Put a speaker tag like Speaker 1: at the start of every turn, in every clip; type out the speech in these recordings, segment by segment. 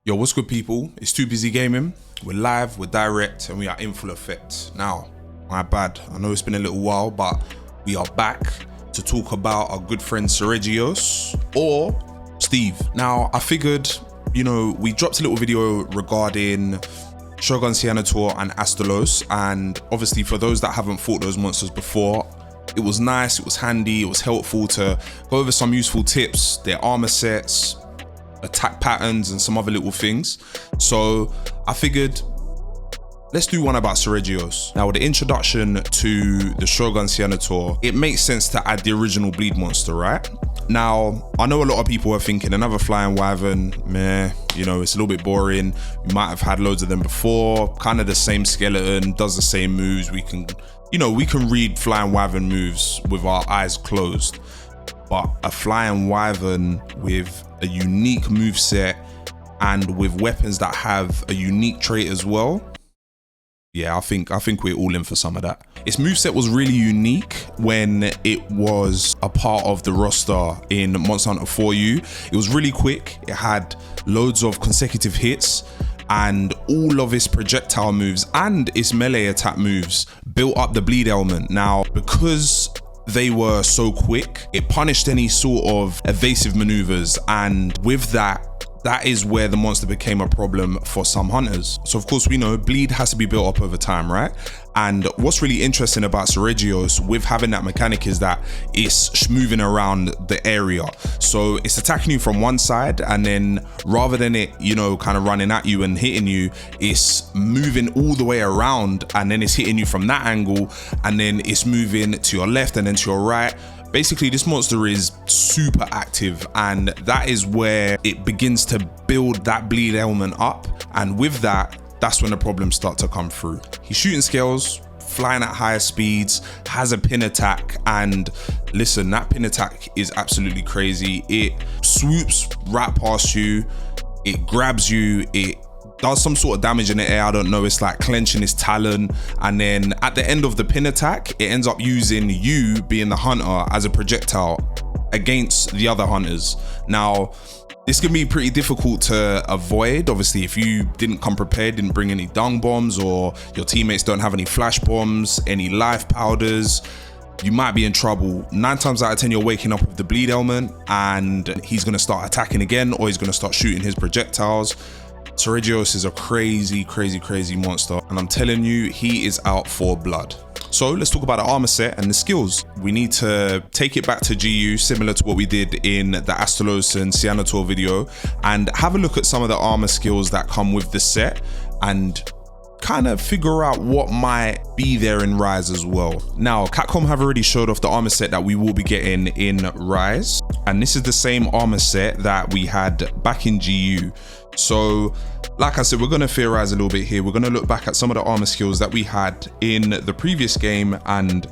Speaker 1: Yo, what's good, people? It's Too Busy Gaming. We're live, we're direct, and we are in full effect. Now, my bad, I know it's been a little while, but we are back to talk about our good friend Seregios or Steve. Now, I figured, we dropped a little video regarding Shogun Seanator and Astalos, and obviously for those that haven't fought those monsters before, it was nice, it was handy, it was helpful to go over some useful tips, their armor sets, attack patterns, and some other little things. So I figured, let's do one about Serigios. Now, with the introduction to the Shogun Seanator, it makes sense to add the original bleed monster, right? Now, I know a lot of people are thinking another flying wyvern, meh, it's a little bit boring. We might have had loads of them before, kind of the same skeleton, does the same moves. We can read flying wyvern moves with our eyes closed. But a flying wyvern with a unique moveset and with weapons that have a unique trait as well, yeah, I think we're all in for some of that. Its moveset was really unique when it was a part of the roster in Monster Hunter 4U. It was really quick, it had loads of consecutive hits, and all of its projectile moves and its melee attack moves built up the bleed element. Now, because they were so quick, it punished any sort of evasive maneuvers, and with that is where the monster became a problem for some hunters. So of course we know bleed has to be built up over time, right? And what's really interesting about Seregios with having that mechanic is that it's moving around the area. So it's attacking you from one side, and then rather than it, kind of running at you and hitting you, it's moving all the way around, and then it's hitting you from that angle, and then it's moving to your left and then to your right. Basically, this monster is super active, and that is where it begins to build that bleed element up. And with that, that's when the problems start to come through. He's shooting scales, flying at higher speeds, has a pin attack, and listen, that pin attack is absolutely crazy. It swoops right past you, it grabs you, it does some sort of damage in the air, I don't know, it's like clenching his talon, and then at the end of the pin attack, it ends up using you, being the hunter, as a projectile against the other hunters. Now, this can be pretty difficult to avoid. Obviously, if you didn't come prepared, didn't bring any dung bombs, or your teammates don't have any flash bombs, any life powders, you might be in trouble. 9 times out of 10, you're waking up with the bleed element, and he's gonna start attacking again, or he's gonna start shooting his projectiles. Serigios is a crazy monster, and I'm telling you, he is out for blood. So let's talk about the armor set and the skills. We need to take it back to GU, similar to what we did in the Astalos and Seanator video, and have a look at some of the armor skills that come with the set, and kind of figure out what might be there in Rise as well. Now, Capcom have already showed off the armor set that we will be getting in Rise, and this is the same armor set that we had back in GU. So, like I said, we're going to theorize a little bit here. We're going to look back at some of the armor skills that we had in the previous game and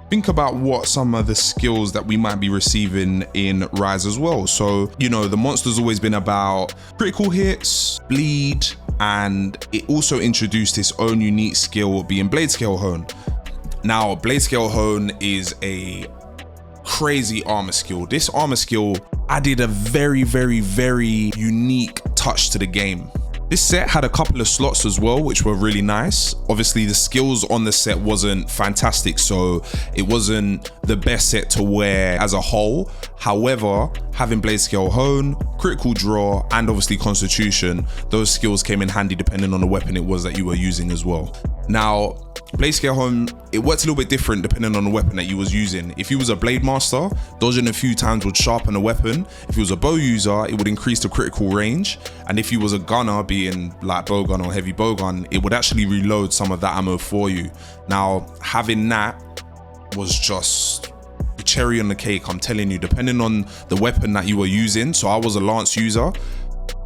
Speaker 1: think about what some of the skills that we might be receiving in Rise as well. So, the monster's always been about critical hits, bleed, and it also introduced its own unique skill, being Bladescale Hone. Now, Bladescale Hone is a crazy armor skill. This armor skill added a very unique touch to the game. This set had a couple of slots as well, which were really nice. Obviously, the skills on the set wasn't fantastic, so it wasn't the best set to wear as a whole. However, having Bladescale Hone, critical draw, and obviously constitution, those skills came in handy depending on the weapon it was that you were using as well. Now, Bladescale Hone, it worked a little bit different depending on the weapon that you was using. If you was a blade master, dodging a few times would sharpen the weapon. If you was a bow user, it would increase the critical range. And if you was a gunner, being like bowgun or heavy bowgun, it would actually reload some of that ammo for you. Now, having that was just the cherry on the cake, I'm telling you, depending on the weapon that you were using. So I was a lance user,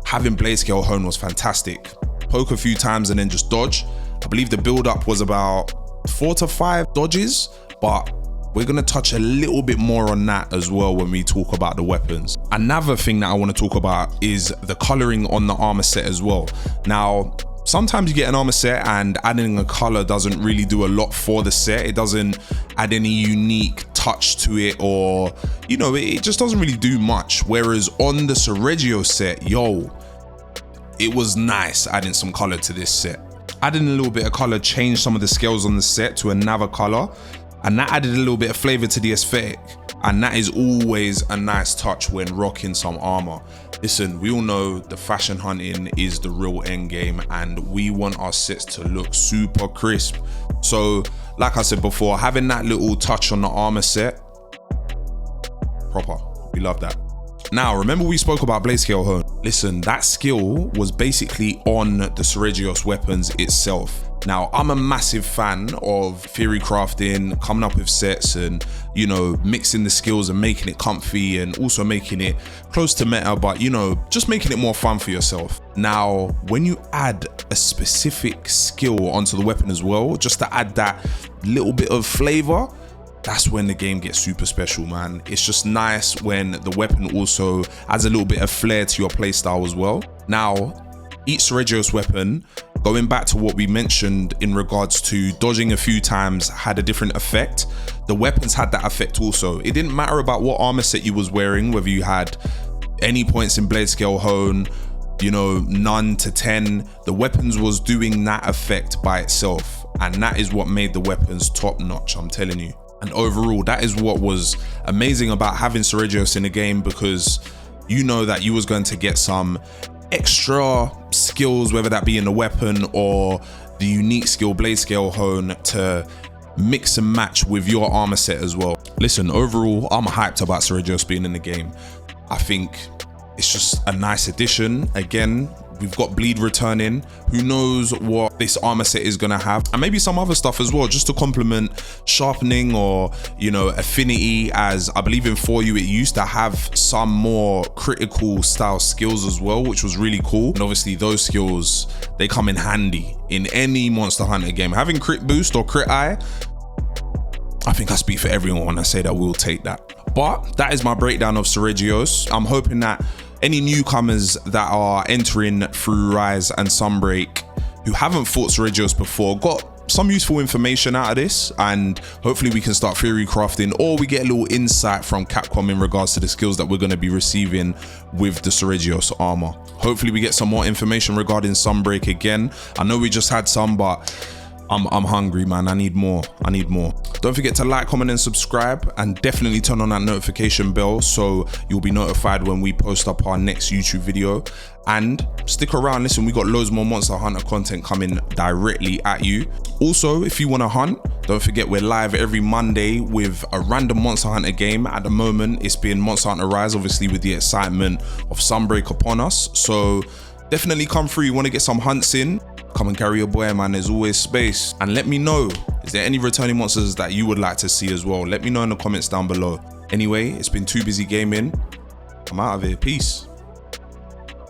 Speaker 1: having Bladescale Hone was fantastic. Poke a few times and then just dodge. I believe the build up was about 4 to 5 dodges, but we're gonna touch a little bit more on that as well when we talk about the weapons. Another thing that I want to talk about is the coloring on the armor set as well. Now, sometimes you get an armor set and adding a color doesn't really do a lot for the set. It doesn't add any unique touch to it, or it just doesn't really do much. Whereas on the Seregios set, it was nice adding some color to this set. Adding a little bit of color changed some of the scales on the set to another color, and that added a little bit of flavor to the aesthetic. And that is always a nice touch when rocking some armor. Listen, we all know the fashion hunting is the real end game, and we want our sets to look super crisp. So like I said before, having that little touch on the armor set, proper, we love that. Now, remember we spoke about Bladescale Hone. Listen, that skill was basically on the Serigios weapons itself. Now, I'm a massive fan of theory crafting, coming up with sets and, you know, mixing the skills and making it comfy and also making it close to meta, but, you know, just making it more fun for yourself. Now, when you add a specific skill onto the weapon as well, just to add that little bit of flavor, that's when the game gets super special, man. It's just nice when the weapon also adds a little bit of flair to your playstyle as well. Now, each Seregios weapon, going back to what we mentioned in regards to dodging a few times, had a different effect. The weapons had that effect also. It didn't matter about what armor set you was wearing, whether you had any points in Bladescale Hone, you know, none to 10, the weapons was doing that effect by itself. And that is what made the weapons top notch, I'm telling you. And overall, that is what was amazing about having Seregios in the game, because you know that you was going to get some extra skills, whether that be in the weapon or the unique skill Bladescale Hone, to mix and match with your armor set as well. Listen, overall, I'm hyped about Seregios being in the game. I think it's just a nice addition. Again, we've got Bleed returning. Who knows what this armor set is gonna have, and maybe some other stuff as well, just to complement sharpening or, you know, affinity, as I believe in For You it used to have some more critical style skills as well, which was really cool. And obviously those skills, they come in handy in any Monster Hunter game. Having crit boost or crit eye, I think I speak for everyone when I say that we'll take that. But that is my breakdown of Serigios. I'm hoping that any newcomers that are entering through Rise and Sunbreak who haven't fought Serigios before got some useful information out of this, and hopefully we can start theory crafting, or we get a little insight from Capcom in regards to the skills that we're going to be receiving with the Serigios armor. Hopefully we get some more information regarding Sunbreak again. I know we just had some, but I'm hungry, man. I need more. Don't forget to like, comment and subscribe, and definitely turn on that notification bell so you'll be notified when we post up our next YouTube video. And stick around, listen, we got loads more Monster Hunter content coming directly at you. Also, if you want to hunt, don't forget we're live every Monday with a random Monster Hunter game. At the moment, it's been Monster Hunter Rise, obviously with the excitement of Sunbreak upon us. So definitely come through. You want to get some hunts in, come and carry your boy, man. There's always space. And let me know, is there any returning monsters that you would like to see as well? Let me know in the comments down below. Anyway, it's been TooBizyGaming. I'm out of here. Peace.